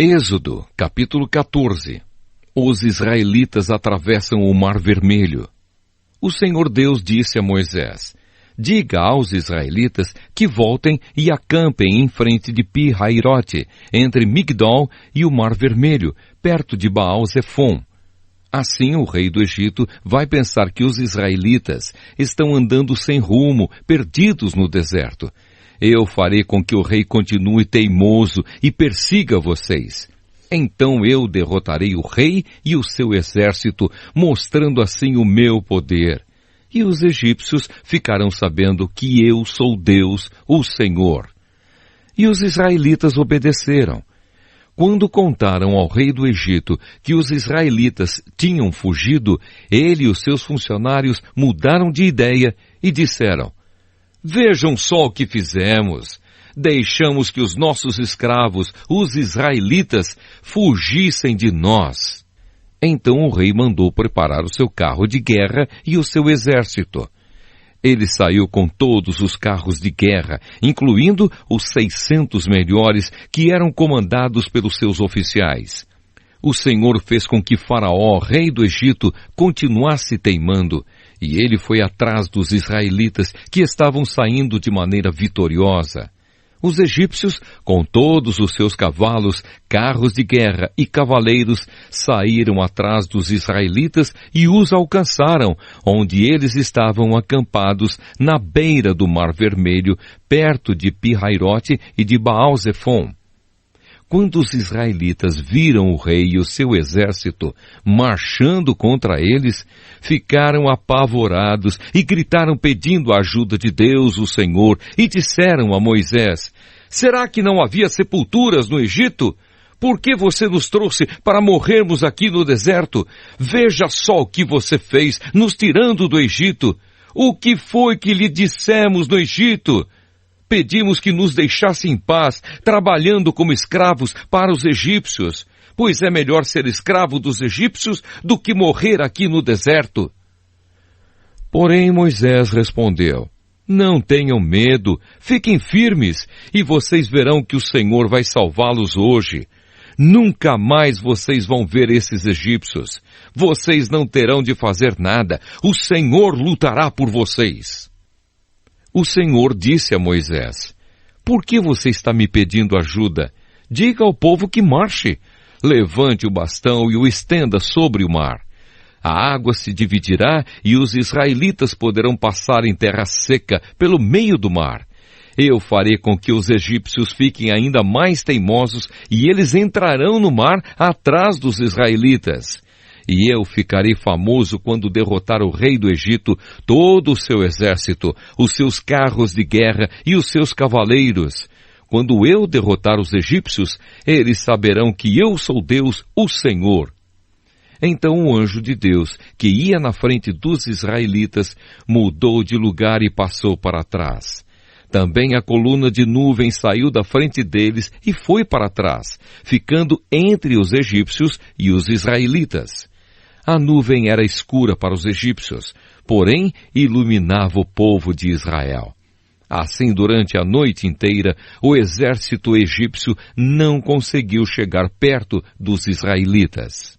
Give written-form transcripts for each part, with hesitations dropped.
Êxodo, capítulo 14. Os israelitas atravessam o Mar Vermelho. O Senhor Deus disse a Moisés: diga aos israelitas que voltem e acampem em frente de Pi-Hairote, entre Migdol e o Mar Vermelho, perto de Baal-Zefon. Assim o rei do Egito vai pensar que os israelitas estão andando sem rumo, perdidos no deserto. Eu farei com que o rei continue teimoso e persiga vocês. Então eu derrotarei o rei e o seu exército, mostrando assim o meu poder. E os egípcios ficarão sabendo que eu sou Deus, o Senhor. E os israelitas obedeceram. Quando contaram ao rei do Egito que os israelitas tinham fugido, ele e os seus funcionários mudaram de ideia e disseram: vejam só o que fizemos. Deixamos que os nossos escravos, os israelitas, fugissem de nós. Então o rei mandou preparar o seu carro de guerra e o seu exército. Ele saiu com todos os carros de guerra, incluindo os 600 melhores que eram comandados pelos seus oficiais. O Senhor fez com que Faraó, rei do Egito, continuasse teimando, e ele foi atrás dos israelitas que estavam saindo de maneira vitoriosa. Os egípcios, com todos os seus cavalos, carros de guerra e cavaleiros, saíram atrás dos israelitas e os alcançaram, onde eles estavam acampados na beira do Mar Vermelho, perto de Pi-Hairote e de Baal-Zefon. Quando os israelitas viram o rei e o seu exército marchando contra eles, ficaram apavorados e gritaram pedindo a ajuda de Deus, o Senhor, e disseram a Moisés: será que não havia sepulturas no Egito? Por que você nos trouxe para morrermos aqui no deserto? Veja só o que você fez, nos tirando do Egito. O que foi que lhe dissemos no Egito? Pedimos que nos deixasse em paz, trabalhando como escravos para os egípcios, pois é melhor ser escravo dos egípcios do que morrer aqui no deserto. Porém Moisés respondeu: não tenham medo, fiquem firmes, e vocês verão que o Senhor vai salvá-los hoje. Nunca mais vocês vão ver esses egípcios. Vocês não terão de fazer nada, o Senhor lutará por vocês. O Senhor disse a Moisés: por que você está me pedindo ajuda? Diga ao povo que marche. Levante o bastão e o estenda sobre o mar. A água se dividirá e os israelitas poderão passar em terra seca pelo meio do mar. Eu farei com que os egípcios fiquem ainda mais teimosos e eles entrarão no mar atrás dos israelitas. E eu ficarei famoso quando derrotar o rei do Egito, todo o seu exército, os seus carros de guerra e os seus cavaleiros. Quando eu derrotar os egípcios, eles saberão que eu sou Deus, o Senhor. Então o anjo de Deus, que ia na frente dos israelitas, mudou de lugar e passou para trás. Também a coluna de nuvem saiu da frente deles e foi para trás, ficando entre os egípcios e os israelitas. A nuvem era escura para os egípcios, porém iluminava o povo de Israel. Assim, durante a noite inteira, o exército egípcio não conseguiu chegar perto dos israelitas.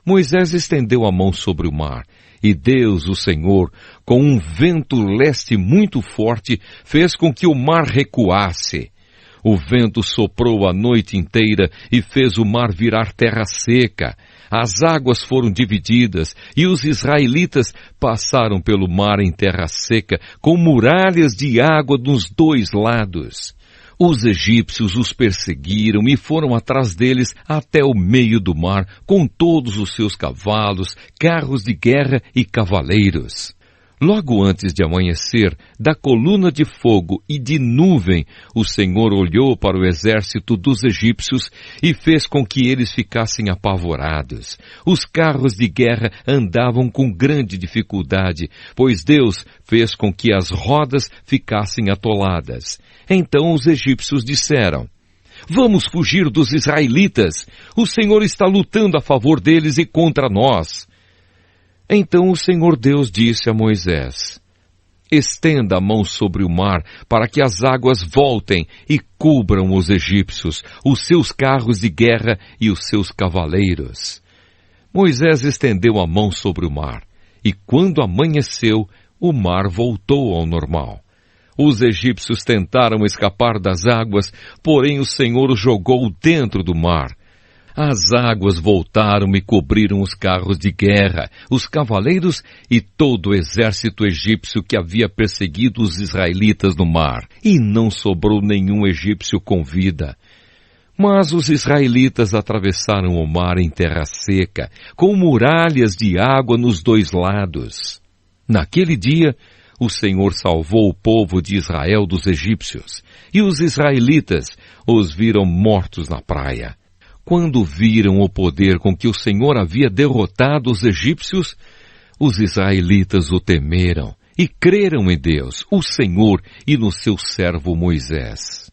Moisés estendeu a mão sobre o mar, e Deus, o Senhor, com um vento leste muito forte, fez com que o mar recuasse. O vento soprou a noite inteira e fez o mar virar terra seca. As águas foram divididas e os israelitas passaram pelo mar em terra seca, com muralhas de água dos dois lados. Os egípcios os perseguiram e foram atrás deles até o meio do mar, com todos os seus cavalos, carros de guerra e cavaleiros. Logo antes de amanhecer, da coluna de fogo e de nuvem, o Senhor olhou para o exército dos egípcios e fez com que eles ficassem apavorados. Os carros de guerra andavam com grande dificuldade, pois Deus fez com que as rodas ficassem atoladas. Então os egípcios disseram: vamos fugir dos israelitas. O Senhor está lutando a favor deles e contra nós. Então o Senhor Deus disse a Moisés: estenda a mão sobre o mar, para que as águas voltem e cubram os egípcios, os seus carros de guerra e os seus cavaleiros. Moisés estendeu a mão sobre o mar, e quando amanheceu, o mar voltou ao normal. Os egípcios tentaram escapar das águas, porém o Senhor os jogou dentro do mar. As águas voltaram e cobriram os carros de guerra, os cavaleiros e todo o exército egípcio que havia perseguido os israelitas no mar, e não sobrou nenhum egípcio com vida. Mas os israelitas atravessaram o mar em terra seca, com muralhas de água nos dois lados. Naquele dia, o Senhor salvou o povo de Israel dos egípcios, e os israelitas os viram mortos na praia. Quando viram o poder com que o Senhor havia derrotado os egípcios, os israelitas o temeram e creram em Deus, o Senhor, e no seu servo Moisés.